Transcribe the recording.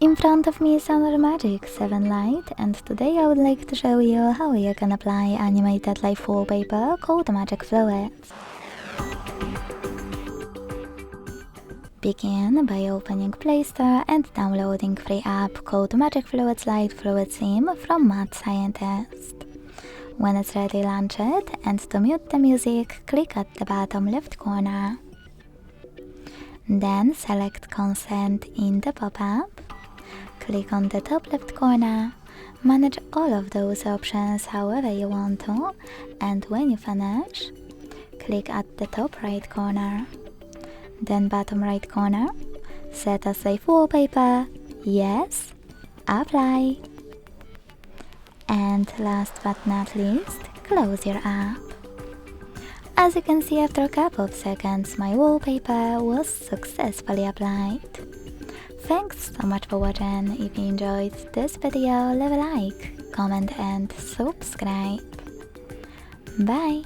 In front of me is our Magic 7 Lite, and today I would like to show you how you can apply animated live wallpaper called Magic Fluids. Begin by opening Play Store and downloading free app called Magic Fluids Lite Fluid Sim from Mad Scientist. When it's ready, launch it, and to mute the music, click at the bottom left corner. Then select Consent in the pop-up. Click on the top left corner, manage all of those options however you want to, and when you finish, click at the top right corner. Then bottom right corner, set as Save Wallpaper, yes, apply. And last but not least, close your app. As you can see, after a couple of seconds, my wallpaper was successfully applied. Thanks so much for watching. If you enjoyed this video, leave a like, comment and subscribe. Bye!